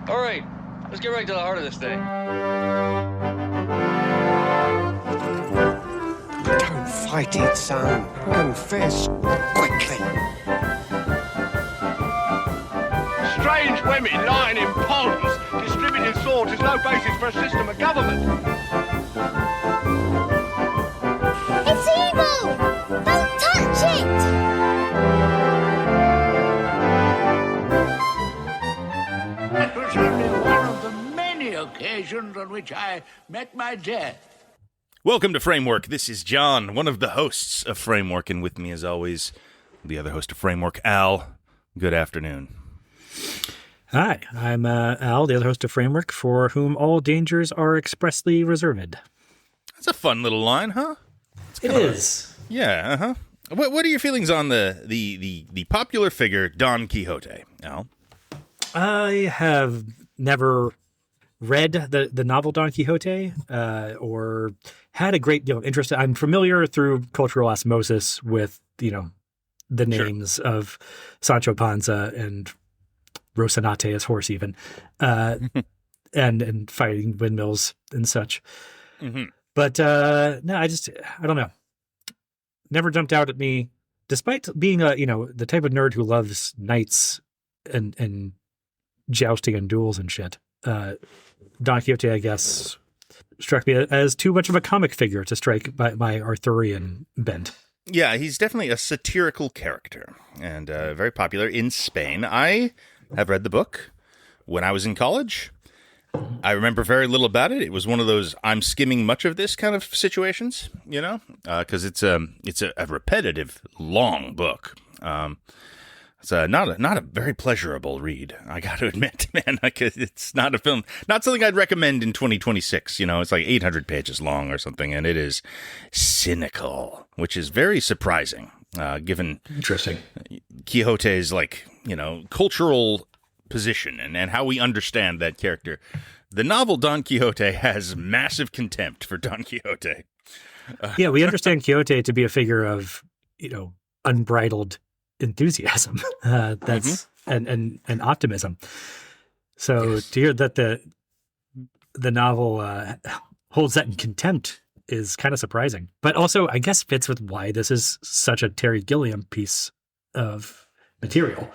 All right, let's get right to the heart of this thing. Don't fight it, son. Confess quickly. Strange women lying in ponds, distributing swords is no basis for a system of government. It's evil! Don't touch it! That was only one of the many occasions on which I met my death. Welcome to Framework. This is John, one of the hosts of Framework, and with me, as always, the other host of Framework, Al. Good afternoon. Hi, I'm Al, the other host of Framework, for whom all dangers are expressly reserved. That's a fun little line, huh? It is. Yeah, uh-huh. What are your feelings on the popular figure Don Quixote, Al? I have never read the novel Don Quixote or had a great deal of interest. I'm familiar through cultural osmosis with, the names of Sancho Panza and Rocinante, his horse even, and fighting windmills and such. Mm-hmm. But no, I don't know. Never jumped out at me, despite being the type of nerd who loves knights and jousting and duels and shit. Don Quixote, I guess, struck me as too much of a comic figure to strike by my Arthurian bent. Yeah, he's definitely a satirical character and very popular in Spain. I have read the book when I was in college. I remember very little about it. It was one of those I'm skimming much of this kind of situations, because it's a repetitive, long book. It's not a very pleasurable read, I got to admit, man. It's not a film, not something I'd recommend in 2026. It's like 800 pages long or something, and it is cynical, which is very surprising, given Interesting Quixote's cultural position and how we understand that character. The novel Don Quixote has massive contempt for Don Quixote. Yeah, we understand Quixote to be a figure of, unbridled enthusiasm. That's and optimism. So yes. To hear that the novel holds that in contempt is kind of surprising, but also I guess fits with why this is such a Terry Gilliam piece of material.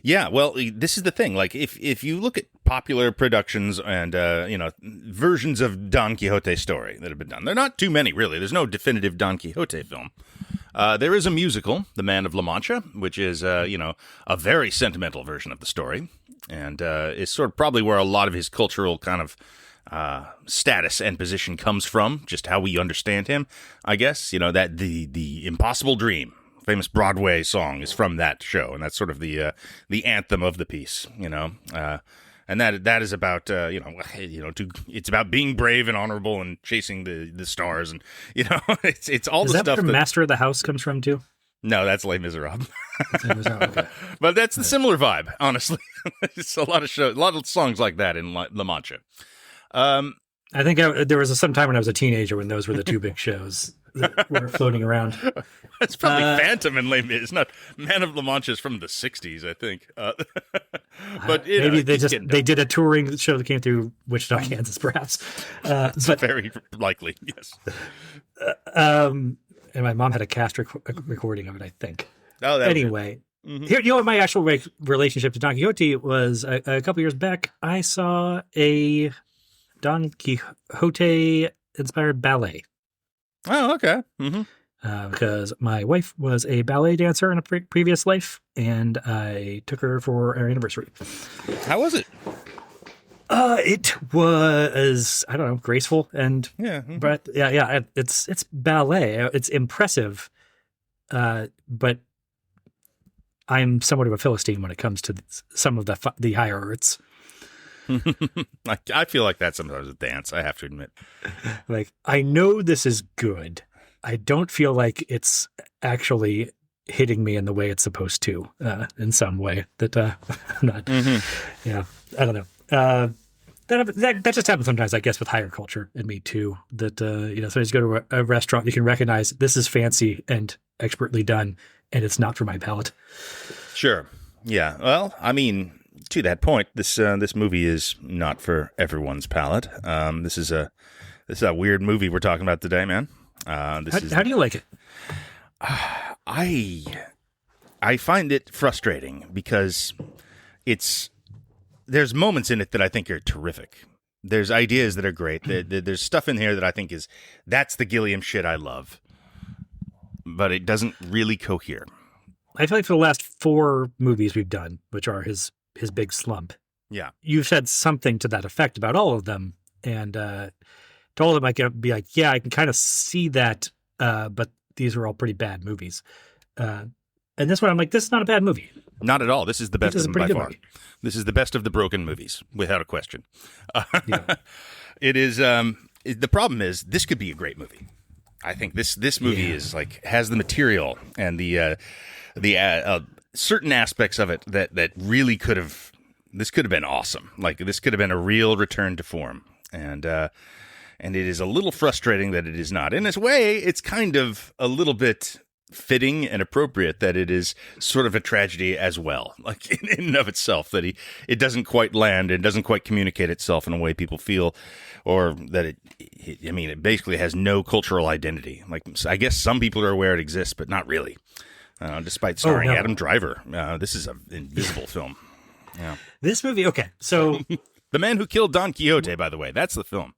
Yeah, well, this is the thing. Like, if you look at popular productions and versions of Don Quixote story that have been done, there are not too many, really. There's no definitive Don Quixote film. There is a musical, The Man of La Mancha, which is a very sentimental version of the story, and is sort of probably where a lot of his cultural kind of status and position comes from, just how we understand him. I guess that the Impossible Dream, famous Broadway song, is from that show, and that's sort of the anthem of the piece, and that is about it's about being brave and honorable and chasing the stars, and it's all is the that stuff where that Master of the House comes from too? No, that's Les Miserables. Okay. But that's the similar vibe, honestly. It's a lot of songs like that in La Mancha. I think there was some time when I was a teenager when those were the two big shows that were floating around. It's probably Phantom and Les Mis, not Man of La Mancha is from the 60s, I think. But maybe they did a touring show that came through Wichita, Kansas, perhaps. It's very likely, yes. And my mom had a cast recording of it, I think. Oh, anyway, here, what my actual relationship to Don Quixote was a couple years back. I saw a Don Quixote inspired ballet. Oh, okay. Mm-hmm. Because my wife was a ballet dancer in a previous life, and I took her for our anniversary. How was it? It was, I don't know, graceful and but yeah, it's ballet. It's impressive, but I'm somewhat of a Philistine when it comes to some of the higher arts. I feel like that sometimes with dance, I have to admit. Like, I know this is good. I don't feel like it's actually hitting me in the way it's supposed to, in some way that I'm not. Mm-hmm. Yeah, I don't know. That just happens sometimes, I guess, with higher culture in me too. That sometimes you go to a restaurant, you can recognize this is fancy and expertly done, and it's not for my palate. Sure. Yeah. Well, I mean, to that point, this movie is not for everyone's palate. This is a weird movie we're talking about today, man. How do you like it? I find it frustrating because there's moments in it that I think are terrific. There's ideas that are great. There's stuff in here that I think that's the Gilliam shit I love, but it doesn't really cohere. I feel like for the last 4 movies we've done, which are his big slump, yeah, you've said something to that effect about all of them, and to all of them I can be like, yeah, I can kind of see that, but these are all pretty bad movies. And this one I'm like, this is not a bad movie. Not at all. This is the best of them by far. Movie. This is the best of the broken movies, without a question. Yeah. It is. The problem is, this could be a great movie. I think this movie is has the material and the certain aspects of it that really could have. This could have been awesome. Like, this could have been a real return to form, and it is a little frustrating that it is not. In its way, it's kind of a little bit fitting and appropriate that it is sort of a tragedy as well, like in and of itself, that it doesn't quite land and doesn't quite communicate itself in a way people feel, or that it basically has no cultural identity. Like, I guess some people are aware it exists, but not really. Despite starring Adam Driver, this is an invisible film. Yeah, this movie. Okay, so The Man Who Killed Don Quixote, by the way, that's the film,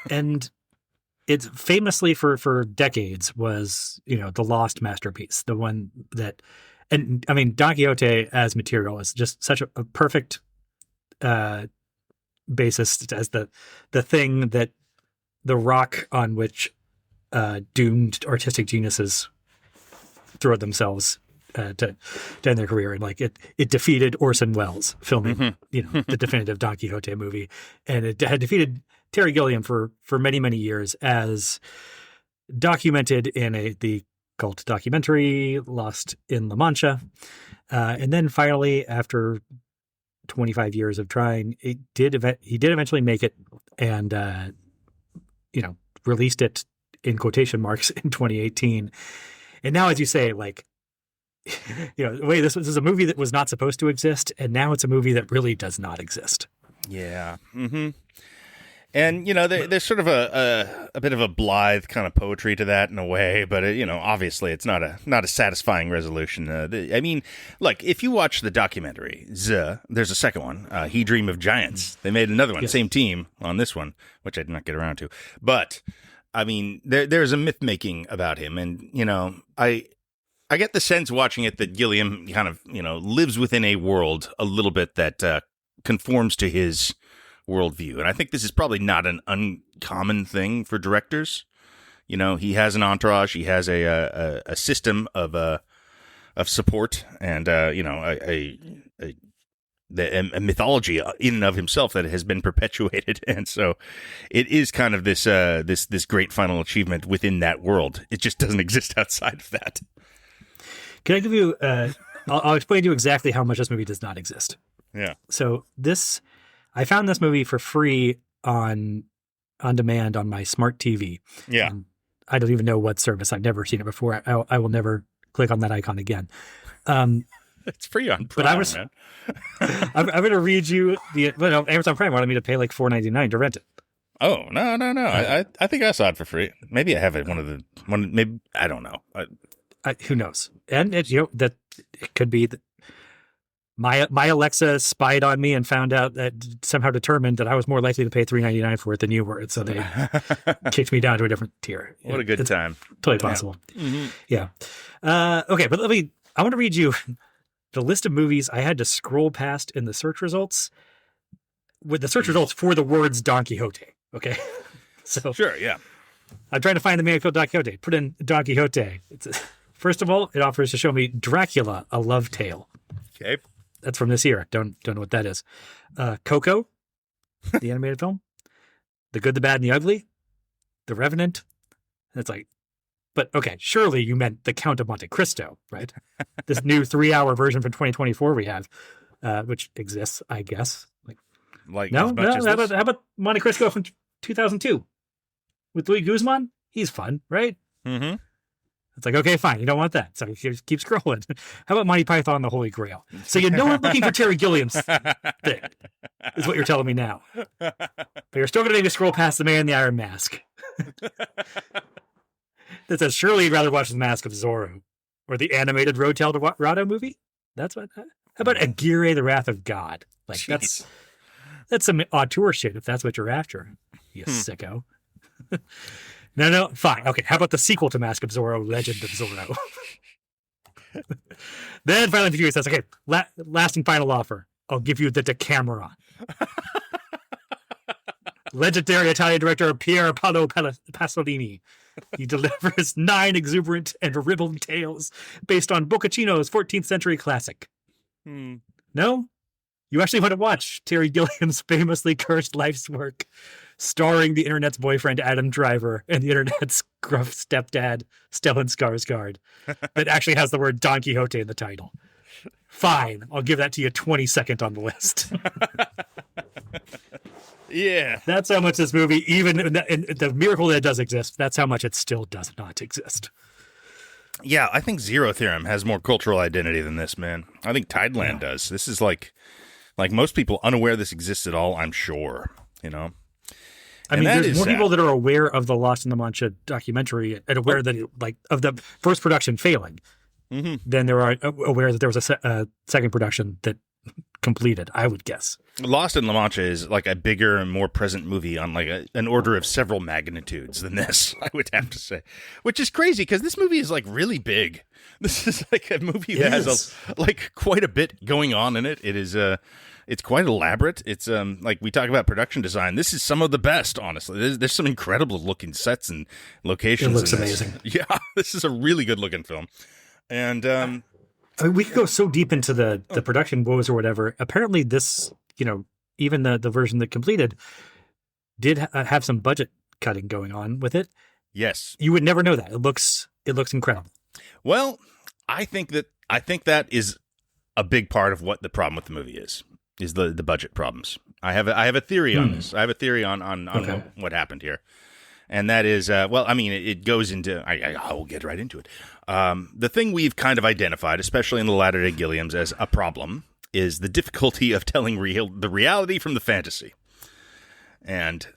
and it famously for decades was, the lost masterpiece, the one that, and I mean, Don Quixote as material is just such a perfect basis as the thing that the rock on which doomed artistic geniuses throw themselves to end their career. And like it defeated Orson Welles filming, the definitive Don Quixote movie, and it had defeated Terry Gilliam for many, many years, as documented in the cult documentary Lost in La Mancha. And then finally, after 25 years of trying, he did eventually make it, and released it in quotation marks in 2018. And now, as you say, like, wait, this is a movie that was not supposed to exist, and now it's a movie that really does not exist. Yeah. Mm-hmm. And, there's sort of a bit of a blithe kind of poetry to that in a way, but, obviously it's not a satisfying resolution. I mean, like, if you watch the documentary, there's a second one, He Dream of Giants. They made another one, same team on this one, which I did not get around to. But, I mean, there's a myth-making about him, and, I get the sense watching it that Gilliam kind of, lives within a world a little bit that conforms to his worldview. And I think this is probably not an uncommon thing for directors. He has an entourage, he has a system of support, and a mythology in and of himself that has been perpetuated. And so it is kind of this great final achievement within that world. It just doesn't exist outside of that. Can I give you? I'll explain to you exactly how much this movie does not exist. Yeah. So I found this movie for free on demand on my smart TV. Yeah. I don't even know what service. I've never seen it before. I will never click on that icon again. It's free on Prime, man. I'm going to read you Amazon Prime wanted me to pay like $4.99 to rent it. Oh, no. I think I saw it for free. Maybe I have it. Maybe, I don't know. Who knows? And that it could be that my Alexa spied on me and found out that somehow determined that I was more likely to pay $3.99 for it than you were. So they kicked me down to a different tier. What a good time. Totally possible. Yeah. Okay. But I want to read you the list of movies I had to scroll past in the search results, with the search results for the words Don Quixote. Okay. So sure. Yeah. I'm trying to find the Man Who Killed Don Quixote. Put in Don Quixote. First of all, it offers to show me Dracula, A Love Tale. Okay. That's from this year. Don't know what that is. Coco, the animated film. The Good, the Bad, and the Ugly. The Revenant. And it's like, but okay, surely you meant The Count of Monte Cristo, right? This new 3-hour version from 2024 we have, which exists, I guess. How about Monte Cristo from 2002 with Luis Guzman? He's fun, right? Mm-hmm. It's like, okay, fine, you don't want that. So you just keep scrolling. How about Monty Python and the Holy Grail? So you know I'm looking for Terry Gilliam's thing, is what you're telling me now. But you're still going to make me scroll past The Man in the Iron Mask. That says, surely you'd rather watch The Mask of Zorro or the animated Rotel to Rado movie? That's what. How about Aguirre, The Wrath of God? Like, Jeez. that's some auteur shit if that's what you're after, you sicko. No, fine. Okay, how about the sequel to Mask of Zorro, Legend of Zorro? Then Violent Furious says, okay, lasting final offer. I'll give you the Decameron. Legendary Italian director Pier Paolo Pasolini. He delivers 9 exuberant and ribald tales based on Boccaccino's 14th century classic. No? You actually want to watch Terry Gilliam's famously cursed life's work, starring the internet's boyfriend Adam Driver and the internet's gruff stepdad Stellan Skarsgård, that actually has the word Don Quixote in the title. Fine, I'll give that to you 22nd on the list. Yeah. That's how much this movie, even in the miracle that it does exist, that's how much it still does not exist. Yeah, I think Zero Theorem has more cultural identity than this, man. I think Tideland does. This is like most people unaware this exists at all, I'm sure, you know? I mean, there's more people that are aware of the Lost in La Mancha documentary and aware that of the first production failing than there are aware that there was a second production that completed, I would guess. Lost in La Mancha is like a bigger and more present movie on like an order of several magnitudes than this, I would have to say. Which is crazy because this movie is like really big. This is like a movie that has like quite a bit going on in it. It is it's quite elaborate. It's like we talk about production design. This is some of the best, honestly. There's some incredible looking sets and locations. It looks amazing. Yeah, this is a really good looking film. And I mean, we could go so deep into the production woes or whatever. Apparently this, even the version that completed did have some budget cutting going on with it. Yes. You would never know that. It looks incredible. Well, I think that is a big part of what the problem with the movie is the budget problems. I have a theory on this. I have a theory on Okay. what happened here. And that is, it goes into, I will get right into it. The thing we've kind of identified, especially in the latter-day Gilliams, as a problem is the difficulty of telling the reality from the fantasy. And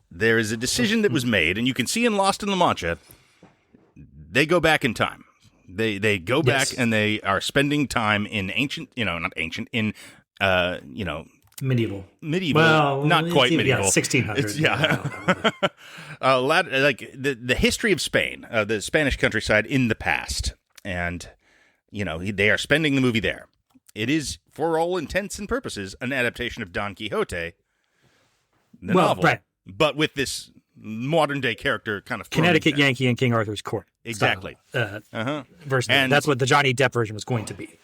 there is a decision that was made, and you can see in Lost in La Mancha, they go back in time. They go back and they are spending time in Medieval. Well, not quite medieval. 1600. Like the history of Spain, the Spanish countryside in the past, and they are spending the movie there. It is, for all intents and purposes, an adaptation of Don Quixote, the novel, right. But with this modern day character kind of Connecticut Yankee and King Arthur's Court. Exactly. Version. And that's what the Johnny Depp version was going to be.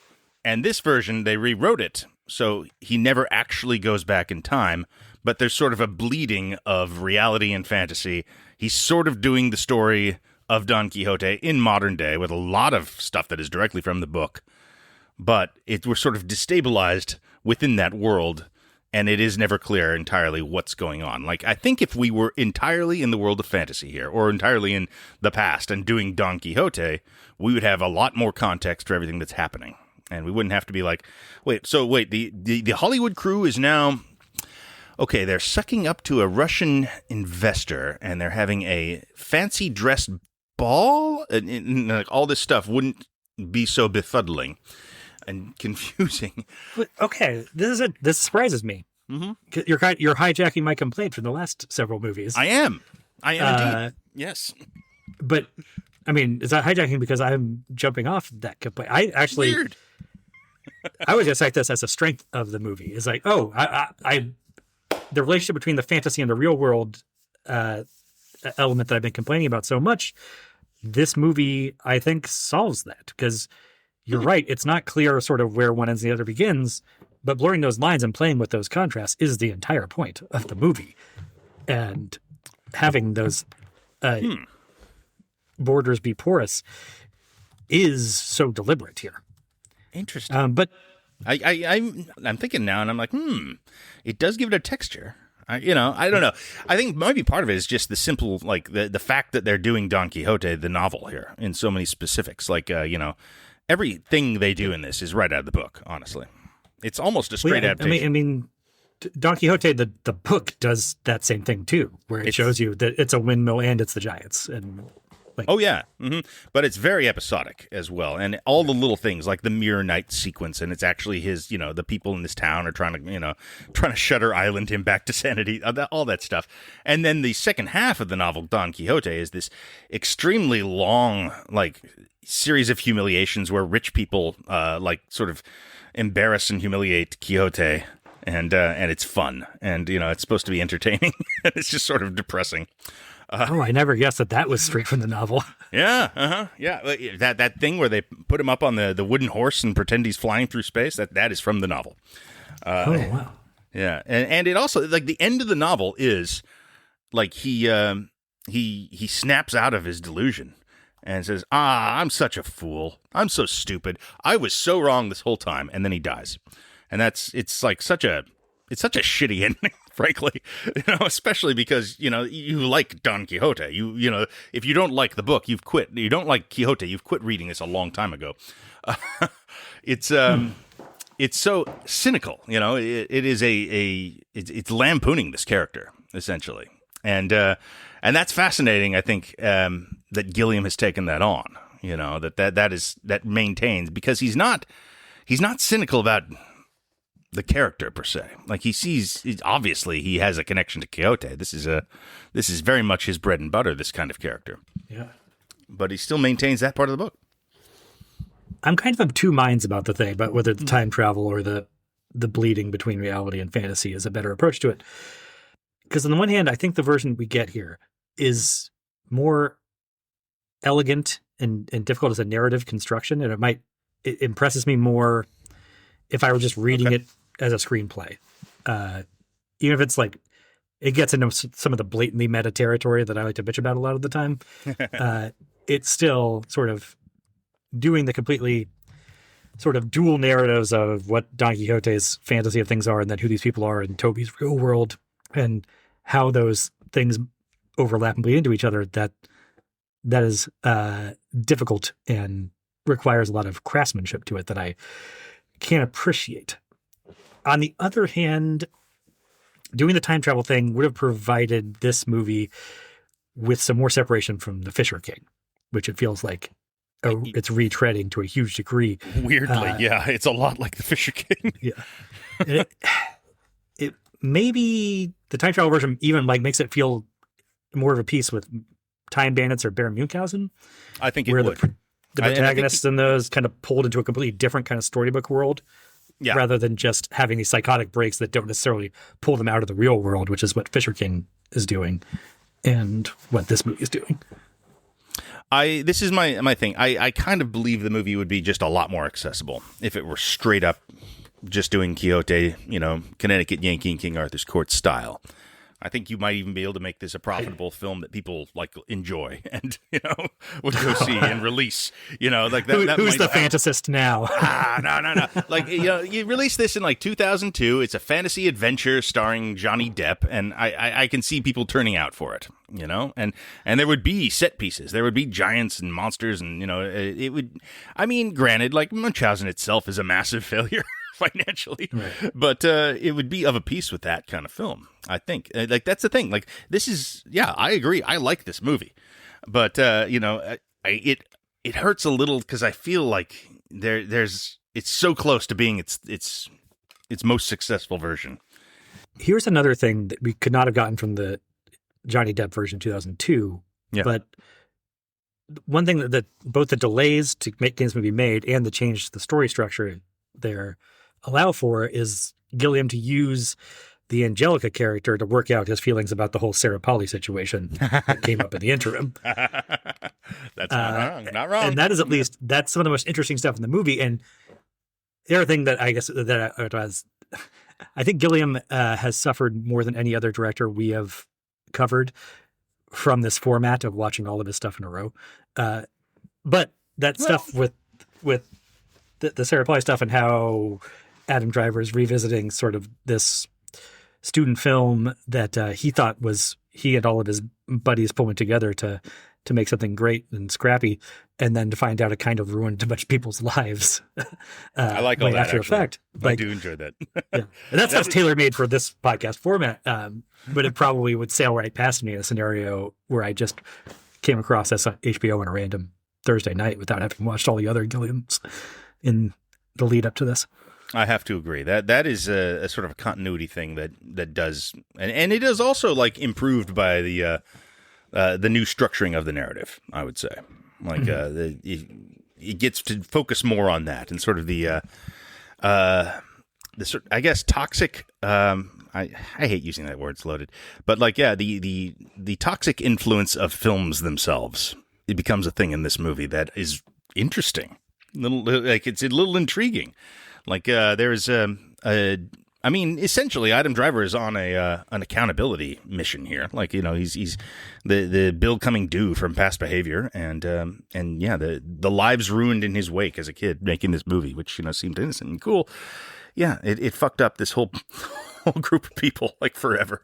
And this version, they rewrote it, so he never actually goes back in time, but there's sort of a bleeding of reality and fantasy. He's sort of doing the story of Don Quixote in modern day with a lot of stuff that is directly from the book, but we're sort of destabilized within that world, and it is never clear entirely what's going on. Like, I think if we were entirely in the world of fantasy here, or entirely in the past and doing Don Quixote, we would have a lot more context for everything that's happening. And we wouldn't have to be like, the Hollywood crew is now, okay, they're sucking up to a Russian investor and they're having a fancy dressed ball, and like all this stuff wouldn't be so befuddling and confusing. But, okay, this surprises me. Mm-hmm. You're hijacking my complaint from the last several movies. I am indeed. Yes. But I mean, is that hijacking because I'm jumping off that complaint? I actually, Weird. I would just cite this as a strength of the movie. It's like, the relationship between the fantasy and the real world element that I've been complaining about so much. This movie, I think, solves that because you're right. It's not clear sort of where one ends and the other begins, but blurring those lines and playing with those contrasts is the entire point of the movie. And having those borders be porous is so deliberate here. Interesting. But I'm thinking now, and I'm like, it does give it a texture. I don't know. I think maybe part of it is just the simple, like the fact that they're doing Don Quixote, the novel here, in so many specifics. Like, everything they do in this is right out of the book, honestly. It's almost a straight adaptation. I mean, Don Quixote, the book does that same thing too, where it shows you that it's a windmill and it's the giants. And oh yeah, but it's very episodic as well, and all the little things like the Mirror Knight sequence, and it's actually his. The people in this town are trying to Shutter Island him back to sanity, all that stuff. And then the second half of the novel, Don Quixote, is this extremely long, like, series of humiliations where rich people, sort of embarrass and humiliate Quixote. And it's fun, and it's supposed to be entertaining. It's just sort of depressing. I never guessed that was straight from the novel. Yeah, yeah. That thing where they put him up on the wooden horse and pretend he's flying through space. That is from the novel. Oh wow. Yeah, and it also, like, the end of the novel is like he snaps out of his delusion and says, I'm such a fool. I'm so stupid. I was so wrong this whole time, and then he dies. And it's such a shitty ending, frankly, especially because, you like Don Quixote. If you don't like the book, you've quit. You don't like Quixote, you've quit reading this a long time ago. It's so cynical, it is it's lampooning this character, essentially. And that's fascinating, I think, that Gilliam has taken that on, that maintains, because he's not cynical about the character per se. Like, obviously he has a connection to Quixote. This is very much his bread and butter, this kind of character. Yeah. But he still maintains that part of the book. I'm kind of two minds about the thing, about whether the time travel or the bleeding between reality and fantasy is a better approach to it. Because on the one hand, I think the version we get here is more elegant and difficult as a narrative construction, and it impresses me more if I were just reading it as a screenplay. Even if it's like, it gets into some of the blatantly meta territory that I like to bitch about a lot of the time. It's still sort of doing the completely sort of dual narratives of what Don Quixote's fantasy of things are, and then who these people are in Toby's real world, and how those things overlap and bleed into each other. That is difficult and requires a lot of craftsmanship to it that I can't appreciate. On the other hand, doing the time travel thing would have provided this movie with some more separation from the Fisher King, which it feels like it's retreading to a huge degree. Weirdly, yeah, it's a lot like the Fisher King. Yeah, it maybe the time travel version even makes it feel more of a piece with Time Bandits or Baron Munchausen. I think it where would. The protagonists in those kind of pulled into a completely different kind of storybook world, rather than just having these psychotic breaks that don't necessarily pull them out of the real world, which is what Fisher King is doing and what this movie is doing. This is my thing. I kind of believe the movie would be just a lot more accessible if it were straight up just doing Quixote, Connecticut Yankee and King Arthur's Court style. I think you might even be able to make this a profitable film that people enjoy and would go see and release. Like that. Who's the fantasist now? No. Like you release this in 2002. It's a fantasy adventure starring Johnny Depp, and I can see people turning out for it. And there would be set pieces. There would be giants and monsters, and it would. I mean, granted, Munchausen itself is a massive failure financially, right. But it would be of a piece with that kind of film, I think. That's the thing. This is, I agree. I like this movie, but it hurts a little because I feel like it's so close to being its most successful version. Here's another thing that we could not have gotten from the Johnny Depp version 2002, but one thing that both the delays to make this movie made and the change to the story structure there allow for is Gilliam to use the Angelica character to work out his feelings about the whole Sarah Polly situation that came up in the interim. That's not wrong. And that is that's some of the most interesting stuff in the movie. And the other thing that I guess I think Gilliam has suffered more than any other director we have covered from this format of watching all of his stuff in a row. But that stuff with the Sarah Polly stuff and how Adam Driver is revisiting sort of this student film that he thought he and all of his buddies pulling together to make something great and scrappy, and then to find out it kind of ruined a bunch of people's lives. I like all that, after the fact. I do enjoy that. Yeah. And that stuff's tailor-made for this podcast format, but it probably would sail right past me in a scenario where I just came across this on HBO on a random Thursday night without having watched all the other Gilliams in the lead up to this. I have to agree that is a sort of a continuity thing that does, and it is also like improved by the new structuring of the narrative. I would say, like it gets to focus more on that and sort of the sort, I guess, toxic. I hate using that word; it's loaded, but like the toxic influence of films themselves. It becomes a thing in this movie that is interesting, it's a little intriguing. Like there's I mean, essentially, Adam Driver is on an accountability mission here. Like, he's the bill coming due from past behavior, and yeah, the lives ruined in his wake as a kid making this movie, which seemed innocent and cool. Yeah, it fucked up this whole group of people like forever,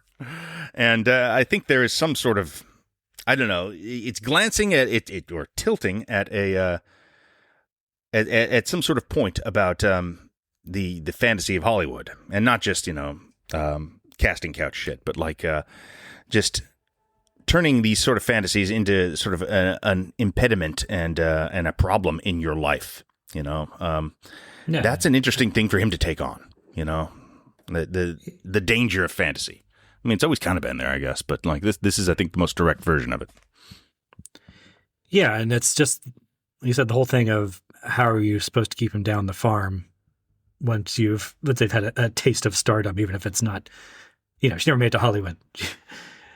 and I think there is some sort of, I don't know, it's glancing at it or tilting at at some sort of point about the fantasy of Hollywood, and not just casting couch shit, but like just turning these sort of fantasies into sort of an impediment and a problem in your life. That's an interesting thing for him to take on. The danger of fantasy. I mean, it's always kind of been there, I guess, but like this is, I think, the most direct version of it. Yeah, and it's just, you said, the whole thing of how are you supposed to keep him down the farm once they've had a taste of stardom, even if it's not, she never made it to Hollywood.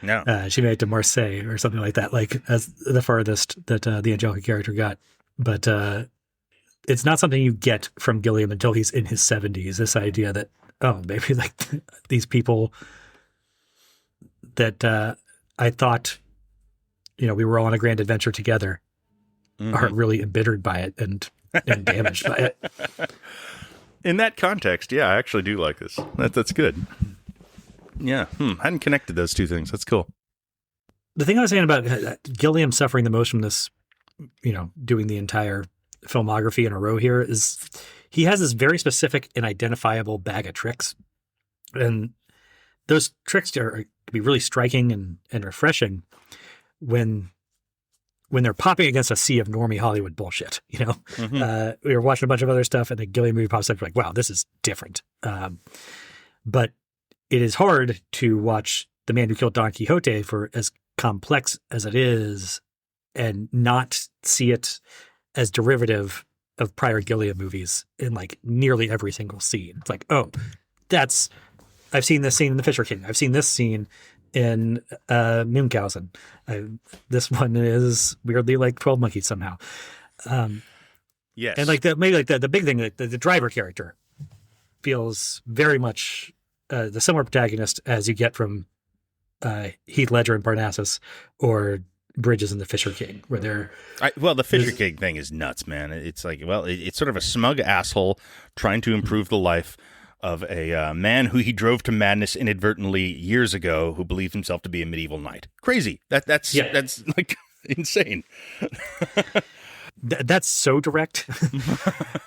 No. She made it to Marseille or something like that, like as the farthest that the Angelica character got. But it's not something you get from Gilliam until he's in his 70s, this idea that, maybe like these people that I thought, we were all on a grand adventure together, are really embittered by it and damaged by it. In that context, yeah, I actually do like this. That's good. Yeah, I hadn't connected those two things. That's cool. The thing I was saying about Gilliam suffering the most from this, doing the entire filmography in a row here, is he has this very specific and identifiable bag of tricks. And those tricks can be really striking and refreshing when they're popping against a sea of normie Hollywood bullshit. We were watching a bunch of other stuff, and the Gilliam movie pops up, like, wow, this is different. But it is hard to watch The Man Who Killed Don Quixote, for as complex as it is, and not see it as derivative of prior Gilliam movies in like nearly every single scene. It's like, I've seen this scene in The Fisher King. I've seen this scene in Munchausen. This one is weirdly like 12 Monkeys somehow. Yes. And like the big thing, like the driver character feels very much the similar protagonist as you get from Heath Ledger in Parnassus or Bridges in The Fisher King, where they're... the Fisher King thing is nuts, man. It's like, it's sort of a smug asshole trying to improve the life of a man who he drove to madness inadvertently years ago, who believed himself to be a medieval knight. Crazy. That's like insane. That's so direct.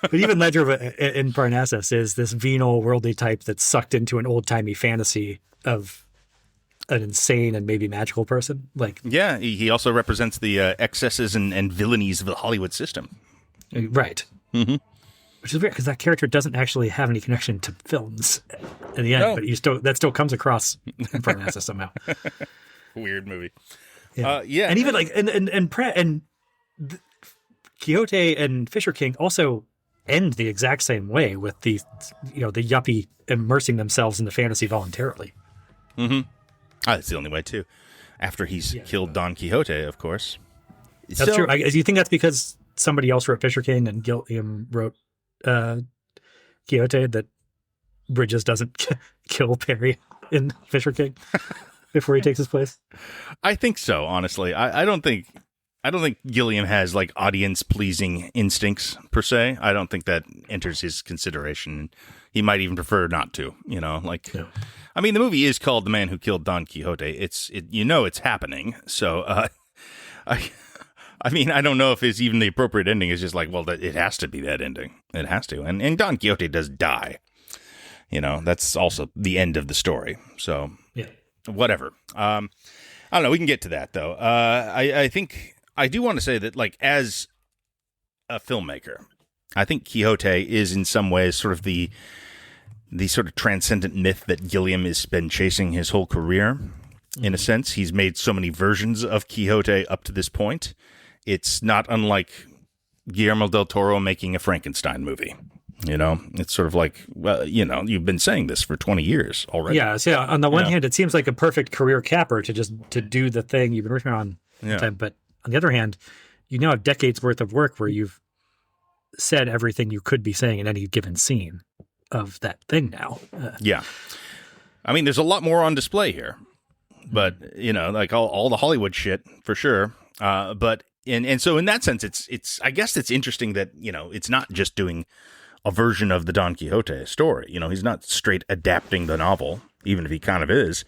But even Ledger in Parnassus is this venal, worldly type that's sucked into an old-timey fantasy of an insane and maybe magical person. Like, yeah, he also represents the excesses and villainies of the Hollywood system. Right. Mm-hmm. Which is weird, because that character doesn't actually have any connection to films in the end, but that still comes across in Parnassus somehow. Weird movie. Yeah. Yeah. And even like and Quixote and Fisher King also end the exact same way, with the the yuppie immersing themselves in the fantasy voluntarily. Mm-hmm. That's the only way too. After he's killed Don Quixote, of course. That's true. Do you think that's because somebody else wrote Fisher King and Gilliam wrote Quixote, that Bridges doesn't kill Perry in Fisher King before he takes his place? I think so, honestly. I don't think I don't think Gilliam has like audience pleasing instincts per se. I don't think that enters his consideration. He might even prefer not to, like, I mean, the movie is called The Man Who Killed Don Quixote. It's happening. So, I mean, I don't know if it's even the appropriate ending. It's just like, well, it has to be that ending. It has to. And Don Quixote does die. That's also the end of the story. So, yeah, whatever. I don't know. We can get to that, though. I think I do want to say that, like, as a filmmaker, I think Quixote is in some ways sort of the sort of transcendent myth that Gilliam has been chasing his whole career. In a sense, he's made so many versions of Quixote up to this point. It's not unlike Guillermo del Toro making a Frankenstein movie. It's sort of like, well, you've been saying this for 20 years already. Yeah. So on the one hand, it seems like a perfect career capper to do the thing you've been working on all the time. But on the other hand, you now have decades worth of work where you've said everything you could be saying in any given scene of that thing now. Yeah. I mean, there's a lot more on display here, but like all the Hollywood shit for sure. But so in that sense, it's I guess it's interesting that, it's not just doing a version of the Don Quixote story. He's not straight adapting the novel, even if he kind of is.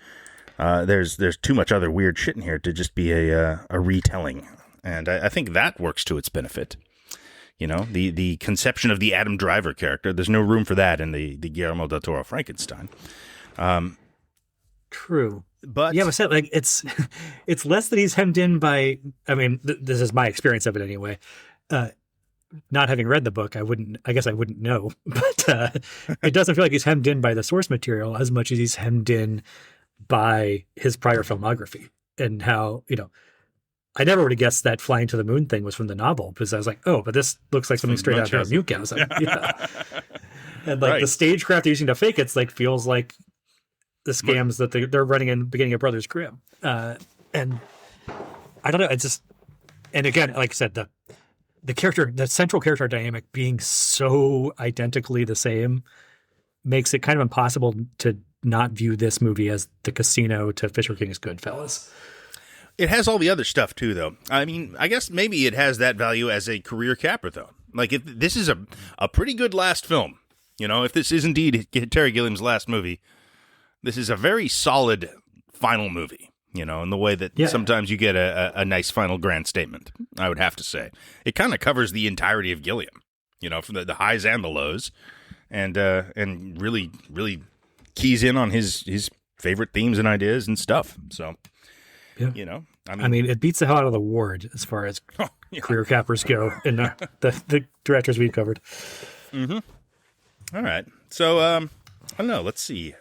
There's too much other weird shit in here to just be a retelling. And I think that works to its benefit. The conception of the Adam Driver character, there's no room for that in the Guillermo del Toro Frankenstein. True. But yeah, but like it's less that he's hemmed in by, I mean, this is my experience of it anyway. Not having read the book, I guess I wouldn't know, but it doesn't feel like he's hemmed in by the source material as much as he's hemmed in by his prior filmography and how, I never would have guessed that Flying to the Moon thing was from the novel because I was like, oh, but this looks like something straight out of Newcastle. Yeah. And like the stagecraft they're using to fake it's like feels like the scams that they're running in the beginning of Brothers Grimm. And I don't know. It's just, and again, like I said, the central character dynamic being so identically the same makes it kind of impossible to not view this movie as the Casino to Fisher King's Goodfellas. It has all the other stuff, too, though. I mean, I guess maybe it has that value as a career capper, though. Like, if this is a pretty good last film, if this is indeed Terry Gilliam's last movie, this is a very solid final movie, in the way that sometimes you get a nice final grand statement, I would have to say. It kind of covers the entirety of Gilliam, from the highs and the lows, and really, really keys in on his favorite themes and ideas and stuff, so... Yeah. I mean, it beats the hell out of The Ward as far as career cappers go in the directors we've covered. Mm-hmm. All right. So, I don't know. Let's see.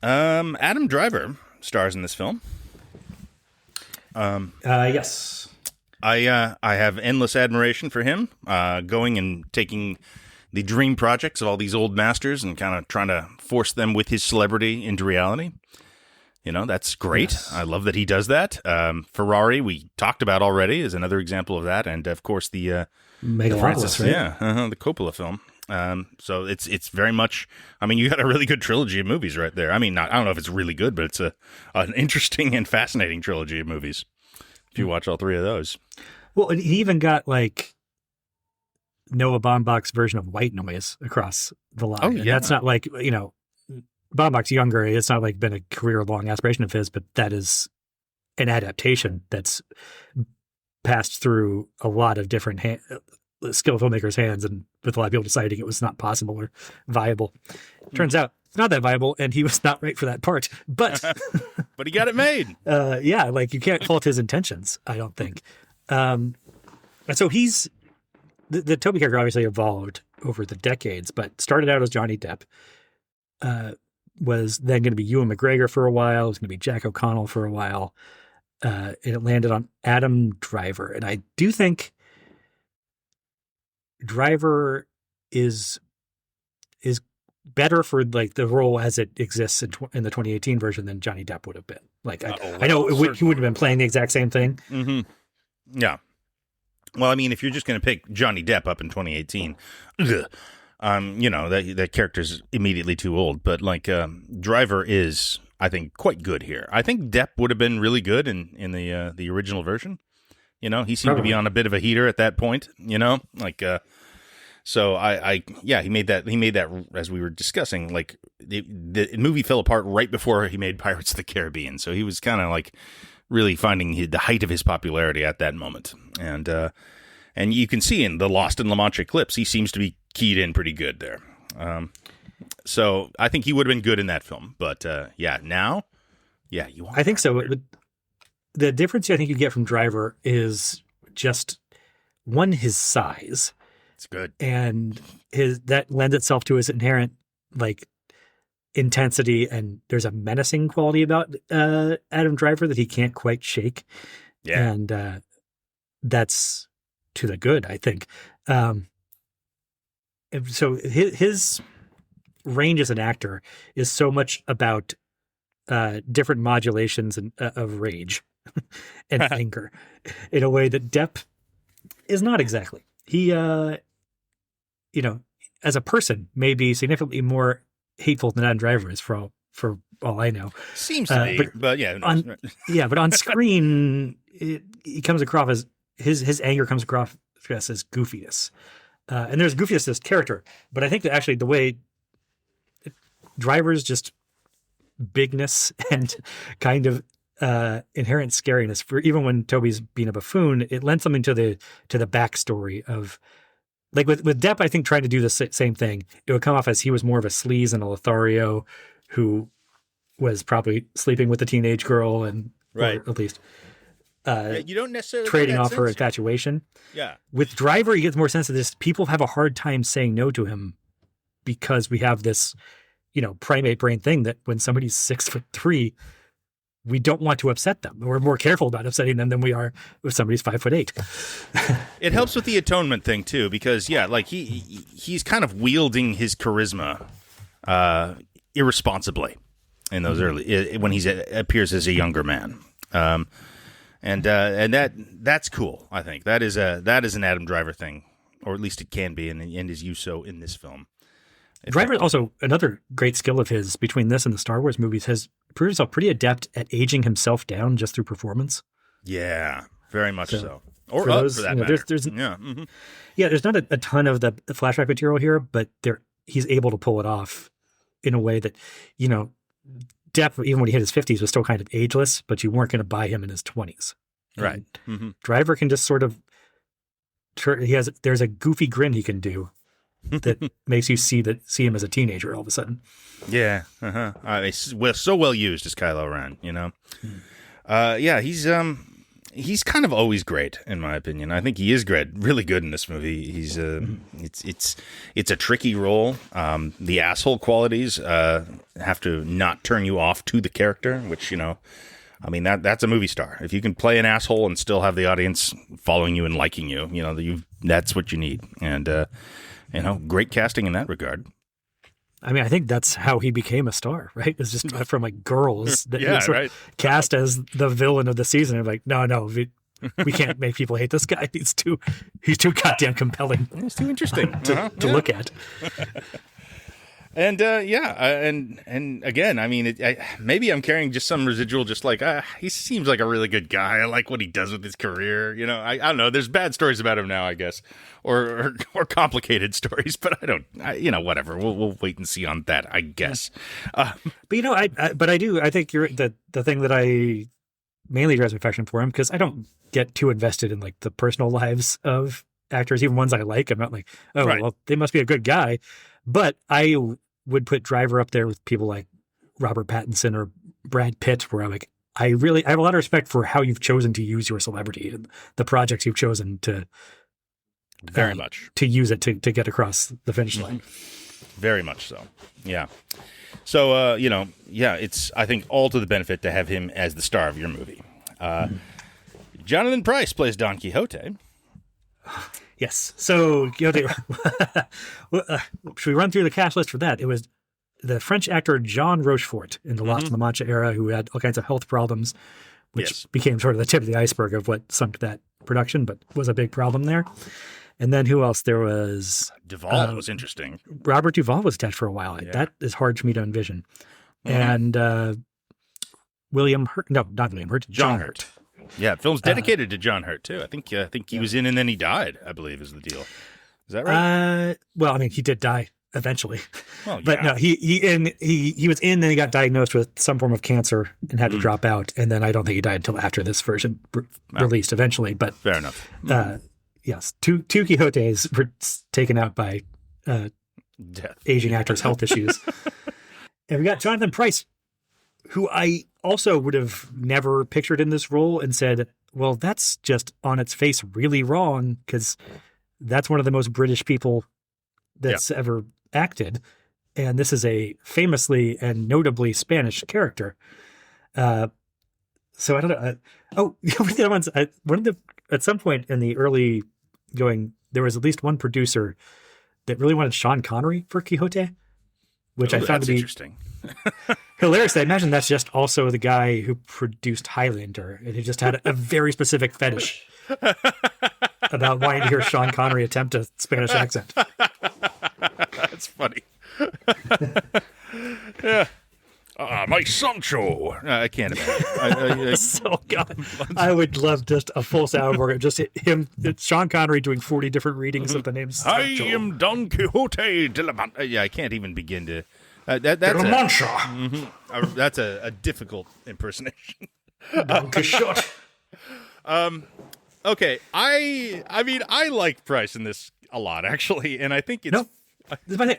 Adam Driver stars in this film. Yes. I have endless admiration for him, going and taking the dream projects of all these old masters and kind of trying to force them with his celebrity into reality. That's great. Yes. I love that he does that. Ferrari, we talked about already, is another example of that. And, of course, the Francis, right? The Coppola film. So it's very much, I mean, you got a really good trilogy of movies right there. I mean, I don't know if it's really good, but it's an interesting and fascinating trilogy of movies if you watch all three of those. Well, and he even got, like, Noah Baumbach's version of White Noise across the line. Oh, yeah. And that's not like, Baumbach's younger. It's not like been a career-long aspiration of his, but that is an adaptation that's passed through a lot of different skilled filmmakers' hands, and with a lot of people deciding it was not possible or viable. Turns out it's not that viable, and he was not right for that part. But but he got it made. Yeah, like you can't fault his intentions, I don't think. And so he's the Toby character obviously evolved over the decades, but started out as Johnny Depp. Was then going to be Ewan McGregor for a while. It was going to be Jack O'Connell for a while. And it landed on Adam Driver. And I do think Driver is better for like the role as it exists in the 2018 version than Johnny Depp would have been. Like I know he wouldn't have been playing the exact same thing. Mm-hmm. Yeah. Well, I mean, if you're just going to pick Johnny Depp up in 2018, that character's immediately too old. But like Driver is, I think, quite good here. I think Depp would have been really good in the original version. You know, he seemed to be on a bit of a heater at that point. You know, like so he made that as we were discussing. Like the movie fell apart right before he made Pirates of the Caribbean, so he was kind of like really finding the height of his popularity at that moment. And you can see in the Lost in La Mancha clips, he seems to be keyed in pretty good there. So I think he would have been good in that film. But now, you want. I think so. The difference I think you get from Driver is just one, his size. It's good. And that lends itself to his inherent like intensity, and there's a menacing quality about Adam Driver that he can't quite shake. Yeah. And that's to the good, I think. So his range as an actor is so much about different modulations of rage and anger in a way that Depp is not exactly. He, as a person, may be significantly more hateful than Adam Driver is for all I know. Seems to be, but yeah. But on screen, he comes across as his anger comes across as goofiness. And there's goofiness to this character, but I think that actually the way Driver's just bigness and kind of inherent scariness, for even when Toby's being a buffoon, it lends something to the backstory of, like with Depp, I think trying to do the same thing, it would come off as he was more of a sleaze and a Lothario who was probably sleeping with a teenage girl and right, or at least you don't necessarily trading off her infatuation. Yeah. With Driver, you get more sense of this. People have a hard time saying no to him because we have this, primate brain thing that when somebody's 6'3", we don't want to upset them. We're more careful about upsetting them than we are if somebody's 5'8". It helps with the atonement thing too, because like he's kind of wielding his charisma irresponsibly in those early when he appears as a younger man. And that's cool. I think that is an Adam Driver thing, or at least it can be, and is used so in this film. Driver also, another great skill of his between this and the Star Wars movies, has proved himself pretty adept at aging himself down just through performance. Yeah, very much so. Or for up those, for that matter. There's not a ton of the flashback material here, but he's able to pull it off in a way that, Depp, even when he hit his 50s, was still kind of ageless, but you weren't going to buy him in his 20s. Right. Driver can just sort of, there's a goofy grin he can do that makes you see him as a teenager all of a sudden. Yeah. So well used as Kylo Ren, he's kind of always great in my opinion. I think he is really good in this movie. He's it's a tricky role. The asshole qualities have to not turn you off to the character, which that's a movie star. If you can play an asshole and still have the audience following you and liking you, that's what you need. And great casting in that regard. I mean, I think that's how he became a star, right? It's just from like Girls that he was right. cast as the villain of the season. I'm like, no, we can't make people hate this guy. He's too goddamn compelling. It's too interesting to look at. And and again, I mean, maybe I'm carrying just some residual, just like he seems like a really good guy. I like what he does with his career. I don't know. There's bad stories about him now, I guess, or complicated stories, but I don't. Whatever. We'll wait and see on that, I guess. But I think you're the thing that I mainly drives affection for him, because I don't get too invested in like the personal lives of actors, even ones I like. I'm not like, right. Well, they must be a good guy. But I would put Driver up there with people like Robert Pattinson or Brad Pitt, where I'm like, I have a lot of respect for how you've chosen to use your celebrity and the projects you've chosen to very much to use it to get across the finish line. Very much so. Yeah. So, it's, I think, all to the benefit to have him as the star of your movie. Jonathan Pryce plays Don Quixote. Yes. So, should we run through the cast list for that? It was the French actor Jean Rochefort in the Lost in La Mancha era, who had all kinds of health problems, which became sort of the tip of the iceberg of what sunk that production, but was a big problem there. And then who else? There was... Duvall was interesting. Robert Duvall was attached for a while. Yeah. That is hard for me to envision. And William Hurt. No, not William Hurt. John Hurt. Yeah, film's dedicated to John Hurt too. I think he was in and then he died, I believe is the deal. Is that right? Well, I mean, he did die eventually. Well, but no, he was in, then he got diagnosed with some form of cancer and had to drop out. And then I don't think he died until after this version released eventually. But fair enough. Yes, two Quixotes were taken out by Death. aging actors' health issues. And we got Jonathan Pryce, who I also would have never pictured in this role and said, well, that's just on its face really wrong because that's one of the most British people that's ever acted. And this is a famously and notably Spanish character. So I don't know. At some point in the early going, there was at least one producer that really wanted Sean Connery for Quixote, which I found to be interesting. hilarious. I imagine that's just also the guy who produced Highlander, and he just had a very specific fetish about wanting to hear Sean Connery attempt a Spanish accent. That's funny. Yeah. My Sancho. I can't imagine. So God, I would love just a full soundboard, just him, Sean Connery doing 40 different readings of the name Sancho. I am Don Quixote de la Mancha. Yeah, I can't even begin to. That's a difficult impersonation. Don Quixote. Okay, I mean, I like Pryce in this a lot actually, and I think it's. No.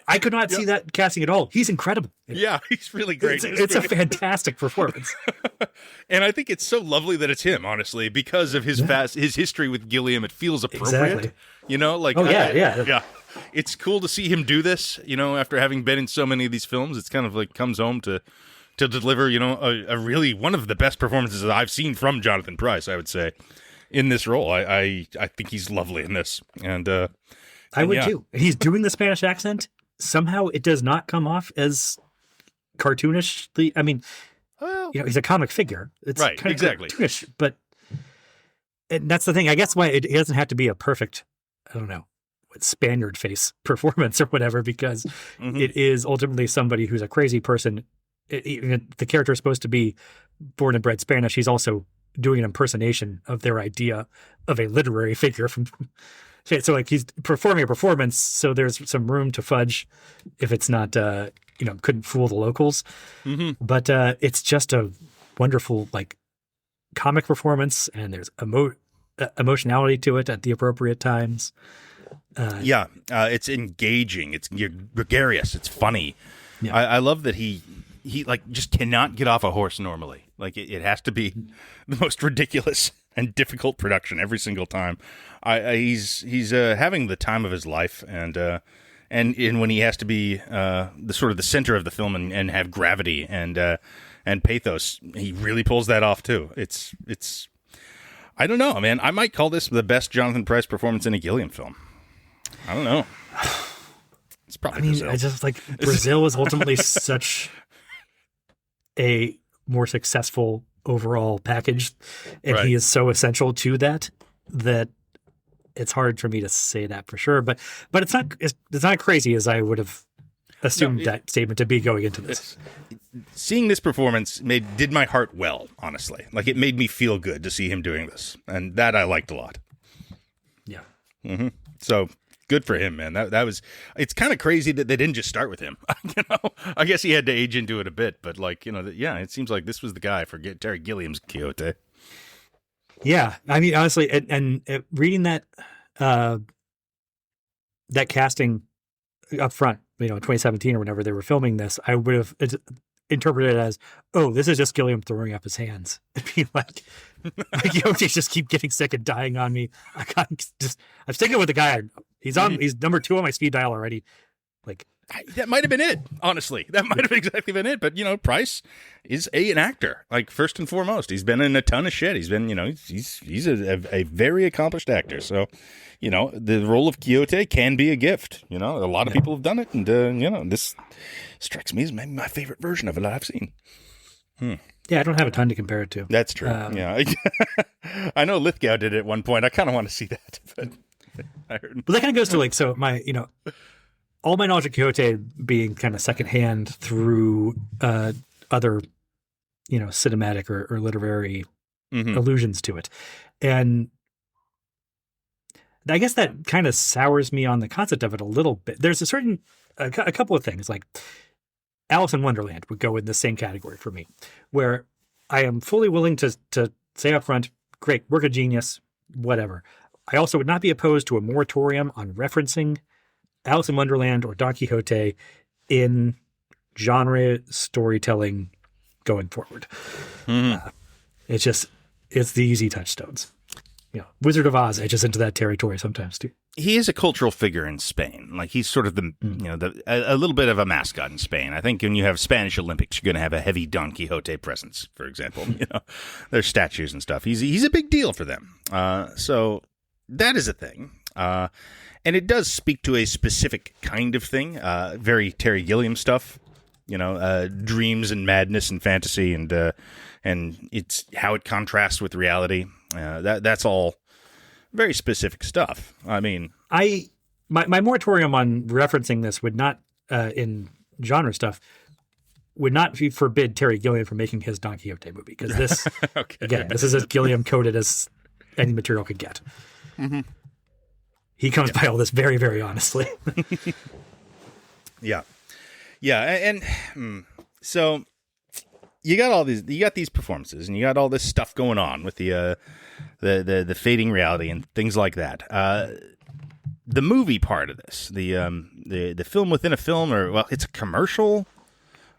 I could not see that casting at all. He's incredible. Yeah, he's really great. It's a fantastic performance. And I think it's so lovely that it's him, honestly, because of his his history with Gilliam. It feels appropriate. Exactly. You know, like yeah. It's cool to see him do this, you know, after having been in so many of these films. It's kind of like comes home to deliver, you know, a really one of the best performances that I've seen from Jonathan Pryce, I would say, in this role. I think he's lovely in this. And I would too. He's doing the Spanish accent. Somehow it does not come off as cartoonishly. I mean, you know, he's a comic figure. It's right, kind of exactly. cartoonish, but and that's the thing. I guess why it doesn't have to be a perfect, I don't know, Spaniard face performance or whatever, because it is ultimately somebody who's a crazy person. Even the character is supposed to be born and bred Spanish. He's also doing an impersonation of their idea of a literary figure from. So like he's performing a performance, so there's some room to fudge if it's not, you know, couldn't fool the locals. But it's just a wonderful like comic performance, and there's emotionality to it at the appropriate times. It's engaging. It's gregarious. It's funny. Yeah. I love that he like just cannot get off a horse normally. Like it has to be the most ridiculous and difficult production every single time. He's having the time of his life, and when he has to be the sort of the center of the film and have gravity and pathos, he really pulls that off too. It's I don't know, man. I might call this the best Jonathan Pryce performance in a Gilliam film. I don't know. It's probably. Brazil. I just like Brazil is ultimately such a more successful overall package, and he is so essential to that it's hard for me to say that for sure. But it's not crazy as I would have assumed that statement to be going into this. Seeing this performance did my heart well, honestly. Like it made me feel good to see him doing this, and that I liked a lot. Yeah. So good for him, man. That was. It's kind of crazy that they didn't just start with him. You know, I guess he had to age into it a bit, but like, you know, it seems like this was the guy for Terry Gilliam's Quixote. Yeah, I mean, honestly, and reading that casting up front, you know, in 2017 or whenever they were filming this, I would have interpreted it as, oh, this is just Gilliam throwing up his hands and being like, you know, they just keep getting sick and dying on me. I'm sticking with the guy. He's number 2 on my speed dial already. Like that might have been it. Honestly, that might have exactly been it. But you know, Pryce is an actor. Like first and foremost, he's been in a ton of shit. He's been, you know, he's a very accomplished actor. So, you know, the role of Quixote can be a gift. You know, a lot of people have done it, and you know, this strikes me as maybe my favorite version of it I've seen. Yeah, I don't have a ton to compare it to. That's true. Yeah, I know Lithgow did it at one point. I kind of want to see that, but I heard. But that kind of goes to like, so my, you know, all my knowledge of Quixote being kind of secondhand through other cinematic or literary allusions to it. And I guess that kind of sours me on the concept of it a little bit. There's a couple of things, like Alice in Wonderland would go in the same category for me, where I am fully willing to say up front, great, work of genius, whatever. I also would not be opposed to a moratorium on referencing Alice in Wonderland or Don Quixote in genre storytelling going forward. It's the easy touchstones. Wizard of Oz edges into that territory sometimes too. He is a cultural figure in Spain. Like, he's sort of a little bit of a mascot in Spain. I think when you have Spanish Olympics, you're going to have a heavy Don Quixote presence, for example. There's statues and stuff. He's a big deal for them. So that is a thing. And it does speak to a specific kind of thing, very Terry Gilliam stuff, dreams and madness and fantasy, and it's how it contrasts with reality. That's all very specific stuff. I mean, my moratorium on referencing this would not, in genre stuff, would not forbid Terry Gilliam from making his Don Quixote movie, because this, again, this is as Gilliam coded as any material could get. He comes by all this very, very honestly. Yeah. And so you got these performances, and you got all this stuff going on with the fading reality and things like that. The movie part of this, the film within a film, it's a commercial.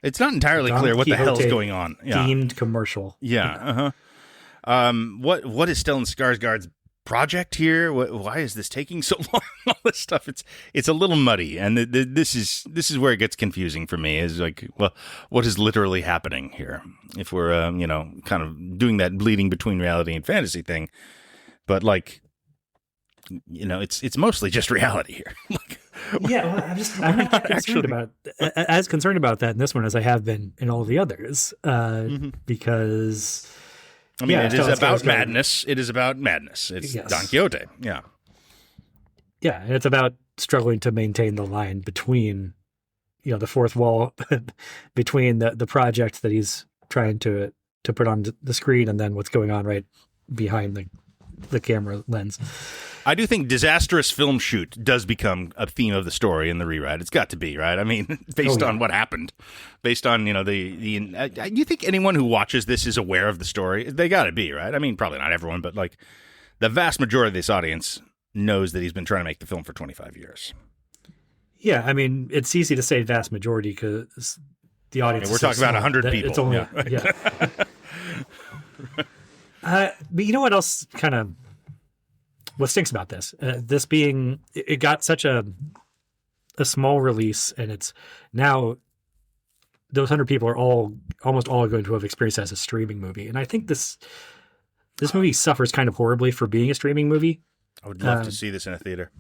It's not entirely clear what the hell's going on. Themed commercial. Yeah. What is Stellan Skarsgård's project here? Why is this taking so long? All this stuff. It's a little muddy, and this is where it gets confusing for me. Is like, well, what is literally happening here? If we're kind of doing that bleeding between reality and fantasy thing, but like, it's mostly just reality here. I'm as concerned about that in this one as I have been in all the others, because. I mean, it is about madness. It is about madness. It's Don Quixote. Yeah. Yeah, and it's about struggling to maintain the line between, the fourth wall between the project that he's trying to put on the screen and then what's going on right behind the camera lens. I do think disastrous film shoot does become a theme of the story in the rewrite. It's got to be, right? I mean, based on what happened, based on, you think anyone who watches this is aware of the story? They got to be, right? I mean, probably not everyone, but like the vast majority of this audience knows that he's been trying to make the film for 25 years. Yeah. I mean, it's easy to say vast majority because the audience, we're talking about 100 people. It's only, but you know what else what stinks about this? This being, it got such a small release, and it's now those 100 people are almost all going to have experienced it as a streaming movie. And I think this movie suffers kind of horribly for being a streaming movie. I would love to see this in a theater.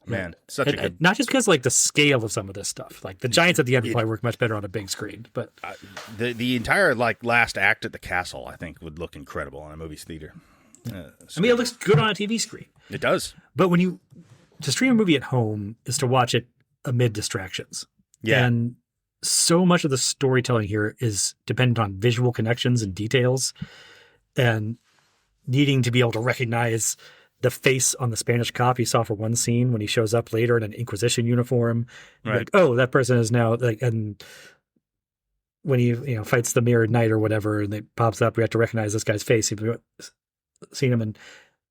Man, such a good... Not just because like the scale of some of this stuff, like the giants at the end would probably work much better on a big screen, but the entire like last act at the castle, I think, would look incredible on a movie's theater. I mean, it looks good on a TV screen. It does. But to stream a movie at home is to watch it amid distractions. Yeah. And so much of the storytelling here is dependent on visual connections and details, and needing to be able to recognize the face on the Spanish cop you saw for one scene when he shows up later in an Inquisition uniform. Right. Like, oh, that person is now like, and when he fights the mirrored knight or whatever, and it pops up, we have to recognize this guy's face. You've seen him, and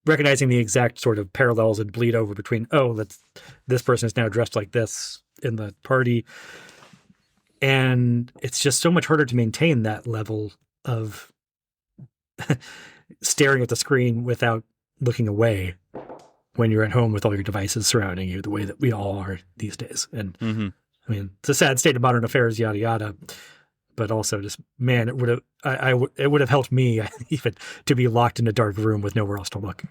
recognizing the exact sort of parallels and bleed over between, this person is now dressed like this in the party. And it's just so much harder to maintain that level of staring at the screen without looking away when you're at home with all your devices surrounding you, the way that we all are these days. And I mean, it's a sad state of modern affairs, yada, yada. But also just, man, it would have helped me even to be locked in a dark room with nowhere else to look.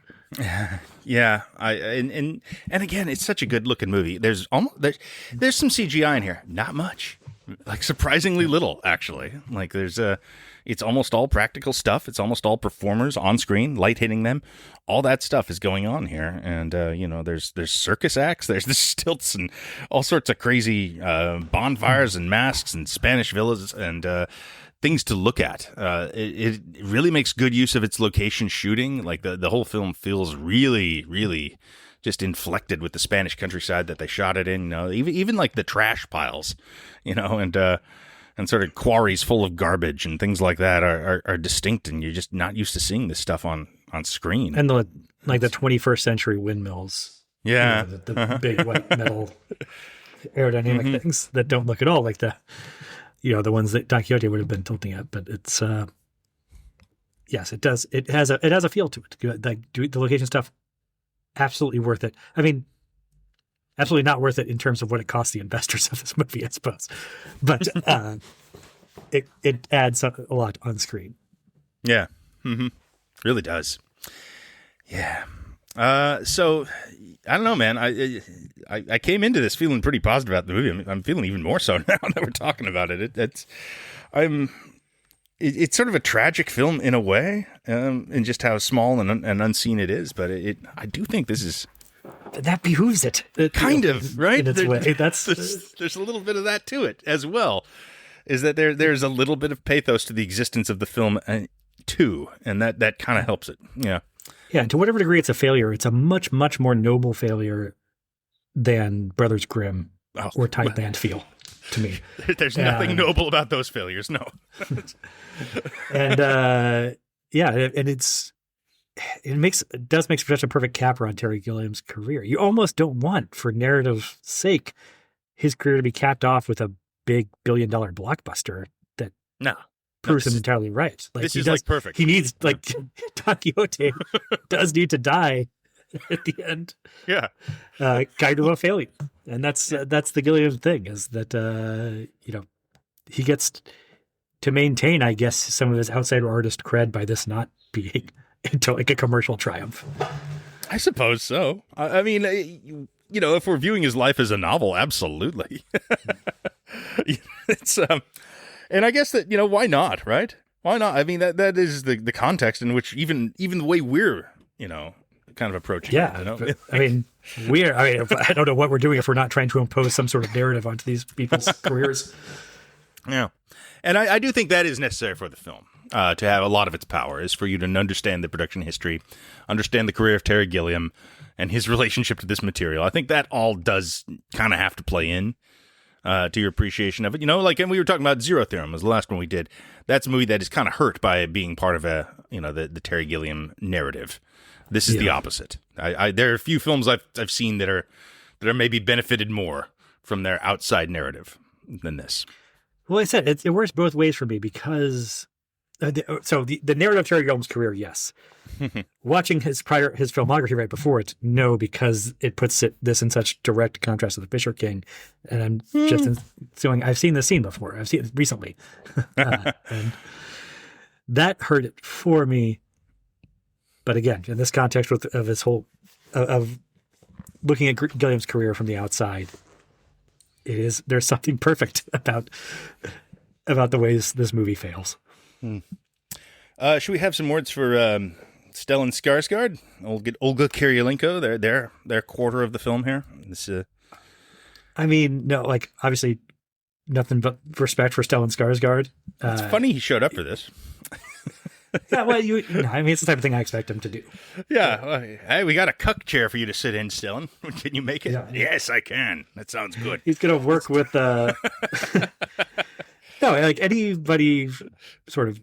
Yeah. And again, it's such a good looking movie. There's some CGI in here. Not much. Like surprisingly little, actually. Like it's almost all practical stuff. It's almost all performers on screen, light hitting them. All that stuff is going on here. And, there's circus acts, there's the stilts and all sorts of crazy bonfires and masks and Spanish villas. And things to look at. It really makes good use of its location shooting. Like the whole film feels really, really just inflected with the Spanish countryside that they shot it in. You know, even like the trash piles, you know, and sort of quarries full of garbage and things like that are distinct, and you're just not used to seeing this stuff on screen. And the 21st century windmills. Yeah. You know, the big white metal aerodynamic things that don't look at all like the ones that Don Quixote would have been tilting at. But it's, yes, it does. It has a feel to it. Like the location stuff, absolutely worth it. I mean, absolutely not worth it in terms of what it costs the investors of this movie, I suppose. But it adds a lot on screen. Yeah. Mm-hmm. Really does. Yeah. So I don't know, man. I came into this feeling pretty positive about the movie. I'm feeling even more so now that we're talking about it. It's sort of a tragic film in a way, in just how small and unseen it is. But I do think this is. That behooves it. Kind of, right? In its way. There's a little bit of that to it as well. Is that there's a little bit of pathos to the existence of the film too, and that kind of helps it. Yeah. Yeah, and to whatever degree it's a failure, it's a much, much more noble failure than Brothers Grimm or Tightland feel to me. There's nothing noble about those failures, no. And and it does make such a perfect capper on Terry Gilliam's career. You almost don't want, for narrative's sake, his career to be capped off with a big billion-dollar blockbuster that proves him entirely right. Like, this is like perfect. He needs, like, Don Quixote does need to die at the end. Yeah. Kind of a failure. And that's the Gilliam thing, is that, he gets to maintain, I guess, some of his outsider artist cred by this not being into like a commercial triumph. I suppose so. I mean, if we're viewing his life as a novel, absolutely. It's and I guess that, why not, right? Why not? I mean, that is the context in which even the way we're, kind of approaching it. I mean, I don't know what we're doing if we're not trying to impose some sort of narrative onto these people's careers. Yeah. And I do think that is necessary for the film, to have a lot of its power, is for you to understand the production history, understand the career of Terry Gilliam and his relationship to this material. I think that all does kind of have to play in to your appreciation of it. And we were talking about Zero Theorem was the last one we did. That's a movie that is kind of hurt by being part of the Terry Gilliam narrative. This is the opposite. There are a few films I've seen that are maybe benefited more from their outside narrative than this. Well, I said it works both ways for me because the narrative of Terry Gilliam's career, yes. Watching his filmography right before it, no, because it puts this in such direct contrast to The Fisher King, and I'm just feeling I've seen this scene before. I've seen it recently, and that hurt it for me. But again, in this context of his whole of looking at Gilliam's career from the outside, there's something perfect about the ways this movie fails. Should we have some words for Stellan Skarsgård? Olga Kurylenko, their quarter of the film here. I mean, no, like obviously nothing but respect for Stellan Skarsgård. It's funny he showed up for this. Yeah, well, I mean, it's the type of thing I expect him to do. Yeah, well, hey, we got a cuck chair for you to sit in, Stellan. Can you make it? Yeah. Yes, I can. That sounds good. He's going to work with no, like anybody sort of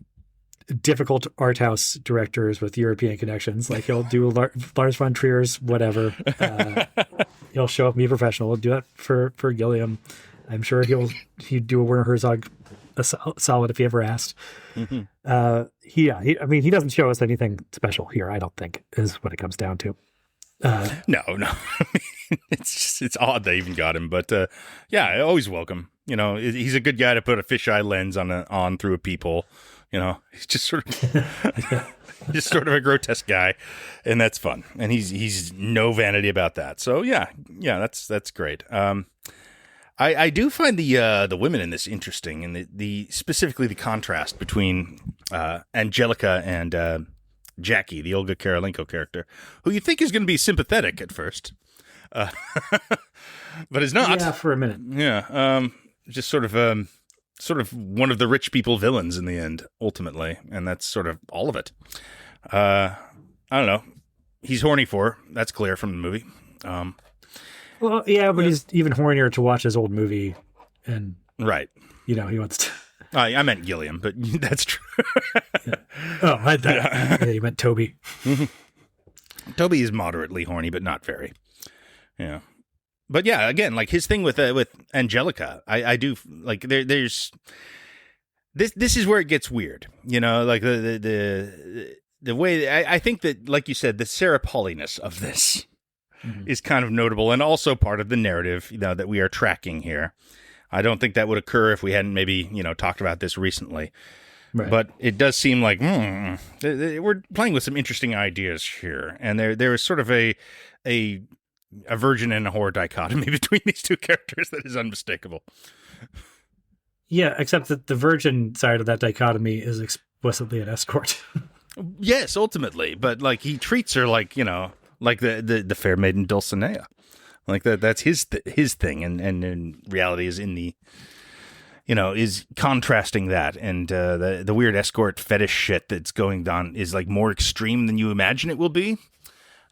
difficult art house directors with European connections. Like he'll do Lars von Trier's whatever. He'll show up and be professional. He'll do that for Gilliam. I'm sure he'd do a Werner Herzog a solid if he ever asked. Mm-hmm. I mean, he doesn't show us anything special here, I don't think, is what it comes down to. No. It's odd they even got him, but yeah, always welcome. He's a good guy to put a fisheye lens on through a peephole. He's just sort of a grotesque guy, and that's fun. And he's no vanity about that. So yeah, that's great. I do find the women in this interesting, and the specifically the contrast between Angelica and Jackie, the Olga Kurylenko character, who you think is going to be sympathetic at first, but is not. Yeah, for a minute. Yeah, just sort of sort of one of the rich people villains in the end, ultimately, and that's sort of all of it. I don't know. He's horny for her. That's clear from the movie. Well, yeah, but he's even hornier to watch his old movie, and right. He wants to. I meant Gilliam, but that's true. Yeah. Oh, yeah, you meant Toby. Toby is moderately horny, but not very. Yeah. But yeah, again, like his thing with Angelica, I do like there's this is where it gets weird, like the way I think that, like you said, the Sarah Pauliness of this is kind of notable and also part of the narrative, that we are tracking here. I don't think that would occur if we hadn't maybe, talked about this recently. Right. But it does seem like we're playing with some interesting ideas here, and there is sort of a virgin and a whore dichotomy between these two characters that is unmistakable. Yeah, except that the virgin side of that dichotomy is explicitly an escort. Yes, ultimately, but like he treats her like like the fair maiden Dulcinea, like that's his thing, and in reality is in the. Is contrasting that, and the weird escort fetish shit that's going on is like more extreme than you imagine it will be.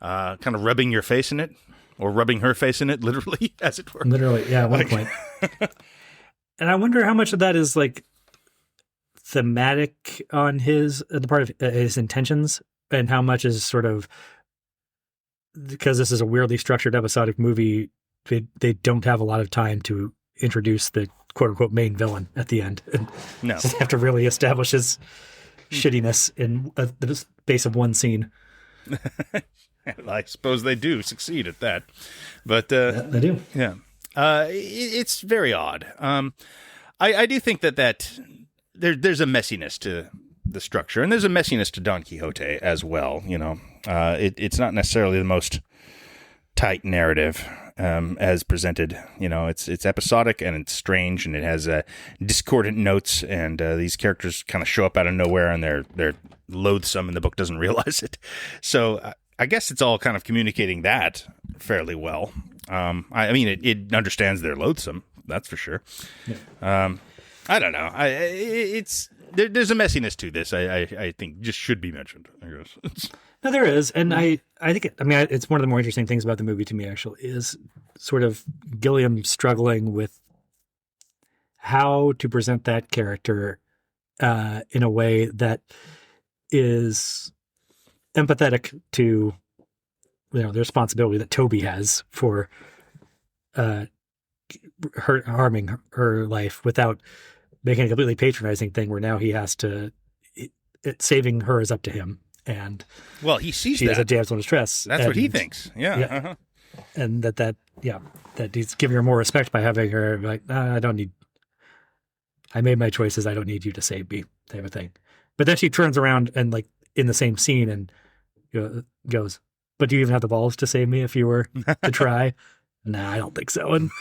Kind of rubbing your face in it, or rubbing her face in it, literally, as it were. Literally, yeah, at one point. And I wonder how much of that is like thematic on the part of his intentions, and how much is sort of because this is a weirdly structured episodic movie. They don't have a lot of time to introduce the quote unquote main villain at the end. No. So they have to really establish his shittiness in the space of one scene. I suppose they do succeed at that, but they do. Yeah, it's very odd. I do think that there's a messiness to the structure, and there's a messiness to Don Quixote as well. It's not necessarily the most tight narrative. As presented, it's episodic and it's strange, and it has discordant notes, and these characters kind of show up out of nowhere, and they're loathsome, and the book doesn't realize it. So I guess it's all kind of communicating that fairly well. I mean, it understands they're loathsome, that's for sure. Yeah. I don't know. There's a messiness to this. I think just should be mentioned, I guess. No, there is, and I think it's one of the more interesting things about the movie to me. Actually, is sort of Gilliam struggling with how to present that character in a way that is empathetic to the responsibility that Toby has for harming her life without making a completely patronizing thing where now he has to saving her is up to him. And well, he sees she that. is a damsel in distress. That's what he thinks. Yeah. Yeah. Uh-huh. And that he's giving her more respect by having her like, I made my choices. I don't need you to save me, type of thing. But then she turns around and like in the same scene and goes, but do you even have the balls to save me if you were to try? No, I don't think so. And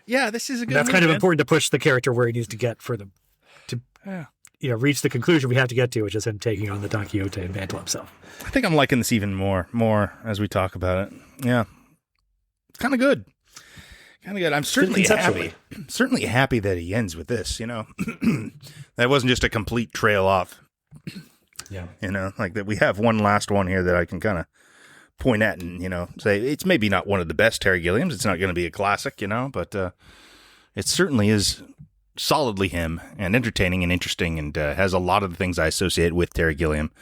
yeah, this is a good. That's kind of important to push the character where he needs to get reach the conclusion we have to get to, which is him taking on the Don Quixote and mantle himself. I think I'm liking this even more as we talk about it. Yeah. It's kind of good. I'm certainly happy that he ends with this, That wasn't just a complete trail off. Yeah. Like that we have one last one here that I can kind of point at and, say it's maybe not one of the best Terry Gilliams. It's not going to be a classic, but it certainly is solidly him and entertaining and interesting, and has a lot of the things I associate with Terry Gilliam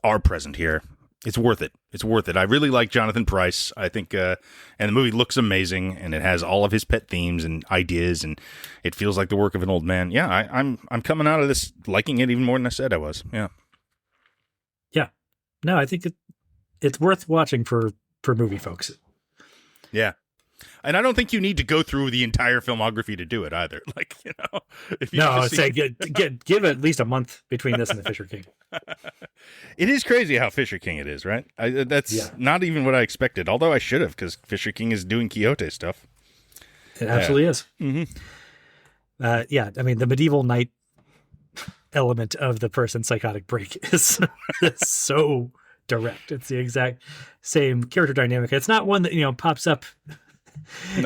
are present here. It's worth it. I really like Jonathan Pryce. I think, and the movie looks amazing, and it has all of his pet themes and ideas, and it feels like the work of an old man. Yeah, I'm coming out of this liking it even more than I said I was. Yeah. Yeah. No, I think it's worth watching for movie folks. Yeah. And I don't think you need to go through the entire filmography to do it either. Like, if you say give it at least a month between this and the Fisher King. It is crazy how Fisher King it is, right? That's not even what I expected. Although I should have, because Fisher King is doing Quixote stuff. It absolutely is. Mm-hmm. I mean, the medieval knight element of the person's psychotic break is so direct. It's the exact same character dynamic. It's not one that pops up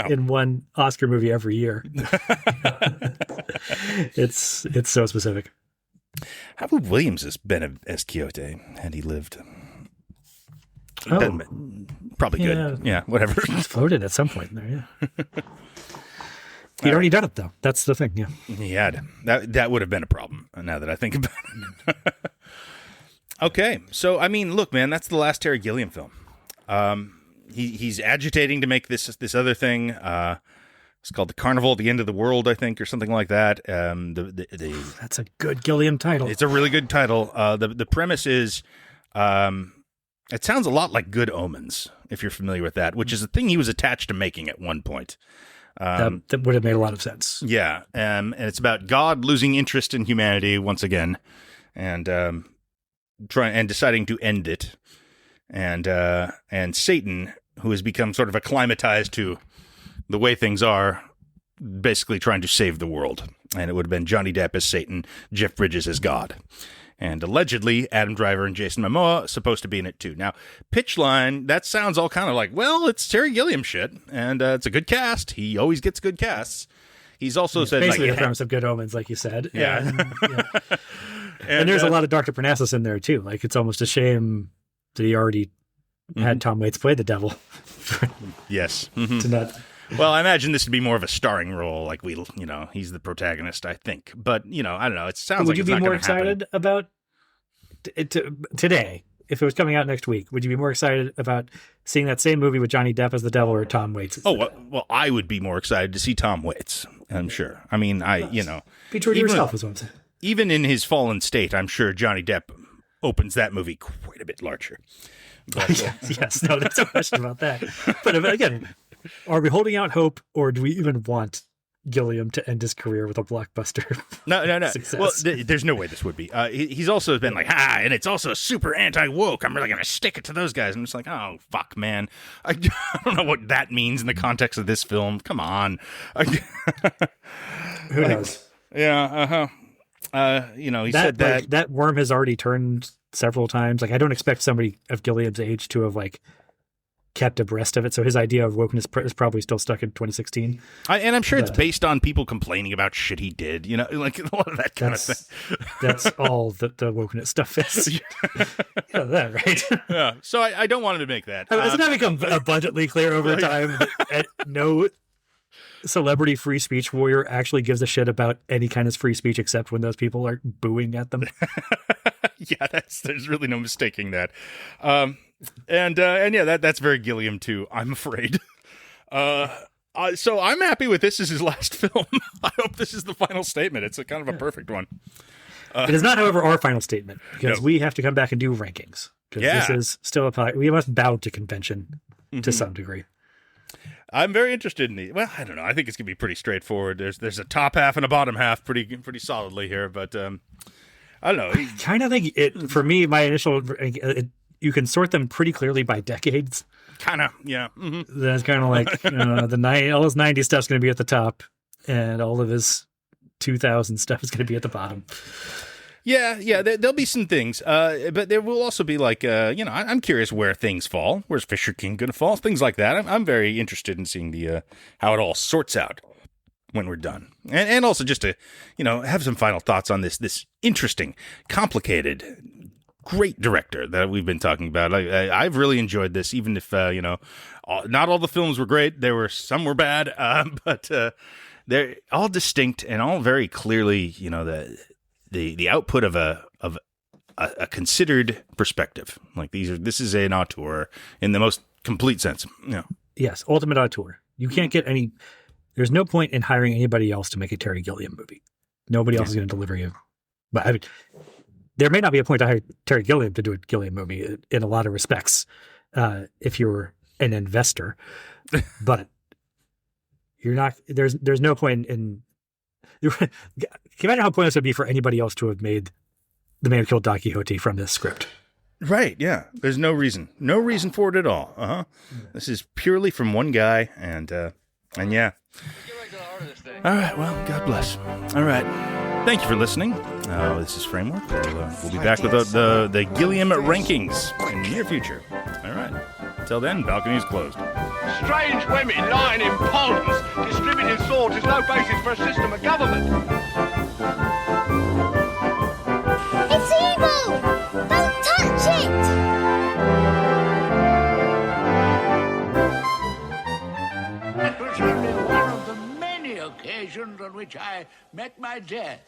in one Oscar movie every year. It's so specific. How would Williams has been as Quixote had he lived? Oh. Probably good. Yeah, whatever. It's floated at some point in there, yeah. He'd already done it, though. That's the thing, yeah. He had. That would have been a problem, now that I think about it. Okay, so, I mean, look, man, that's the last Terry Gilliam film. He's agitating to make this other thing. It's called The Carnival at the End of the World, I think, or something like that. That's a good Gilliam title. It's a really good title. The premise is, it sounds a lot like Good Omens, if you're familiar with that, which is a thing he was attached to making at one point. That would have made a lot of sense. Yeah, and it's about God losing interest in humanity once again, and deciding to end it, and Satan, who has become sort of acclimatized to the way things are, basically trying to save the world. And it would have been Johnny Depp as Satan, Jeff Bridges as God. And allegedly, Adam Driver and Jason Momoa supposed to be in it too. Now, pitch line, that sounds all kind of like, well, it's Terry Gilliam shit, and it's a good cast. He always gets good casts. He's also said, basically like, the premise of Good Omens, like you said. Yeah. And there's a lot of Dr. Parnassus in there too. Like, it's almost a shame that he already had Tom Waits play the devil. Yes. To not. Well, I imagine this would be more of a starring role, like he's the protagonist, I think. But, I don't know. It sounds Would like you it's be not more going to happen. excited about today, if it was coming out next week? Would you be more excited about seeing that same movie with Johnny Depp as the devil or Tom Waits? Well, I would be more excited to see Tom Waits, I'm sure. I mean, Be true to yourself, is what I'm saying. Even in his fallen state, I'm sure Johnny Depp opens that movie quite a bit larger. But, yes, no, there's no question about that. But again, are we holding out hope, or do we even want Gilliam to end his career with a blockbuster? No. Success? Well, there's no way this would be. He's also been like, and it's also super anti-woke. I'm really going to stick it to those guys. I'm just like, oh, fuck, man. I don't know what that means in the context of this film. Come on. Who knows? Yeah, he said that. That worm has already turned several times. Like, I don't expect somebody of Gilliam's age to have, like, kept abreast of it. So his idea of wokeness is probably still stuck in 2016. And I'm sure it's based on people complaining about shit he did, like a lot of that kind of thing. That's all that the wokeness stuff is. That, right? Yeah. So I don't want him to make that. Hasn't that become abundantly clear over time that no celebrity free speech warrior actually gives a shit about any kind of free speech except when those people are booing at them? Yeah, there's really no mistaking that. And yeah, that's very Gilliam too, I'm afraid. So I'm happy with this as his last film. I hope this is the final statement. It's a kind of a perfect one. It is not, however, our final statement, because we have to come back and do rankings. Because this is still we must bow to convention to some degree. I'm very interested in well, I don't know. I think it's gonna be pretty straightforward. There's a top half and a bottom half pretty solidly here, but I don't know. I kind of think it, for me, my initial, you can sort them pretty clearly by decades. Kind of, yeah. Mm-hmm. That's kind of like, all his 90s stuff's going to be at the top, and all of his 2000 stuff is going to be at the bottom. Yeah, there'll be some things, but there will also be like, I'm curious where things fall. Where's Fisher King going to fall? Things like that. I'm very interested in seeing the how it all sorts out when we're done, and also just to have some final thoughts on this interesting, complicated, great director that we've been talking about. I've really enjoyed this, even if not all the films were great. Some were bad, but they're all distinct and all very clearly, the output of a considered perspective. Like this is an auteur in the most complete sense. Yes, ultimate auteur. You can't get any. There's no point in hiring anybody else to make a Terry Gilliam movie. Nobody else is going to deliver you. But I mean, there may not be a point to hire Terry Gilliam to do a Gilliam movie in a lot of respects, if you're an investor. But you're not. There's no point in. Can you imagine how pointless it would be for anybody else to have made The Man Who Killed Don Quixote from this script? Right, yeah. There's no reason for it at all. Uh-huh. This is purely from one guy, and yeah. Let's get right to the heart of this thing. All right, well, God bless. All right. Thank you for listening. This is Framework. We'll be back with the Gilliam rankings in the near future. All right. Until then, balcony is closed. Strange women lying in ponds, distributing salt is no basis for a system of government. It's evil! Don't touch it! That was only one of the many occasions on which I met my death.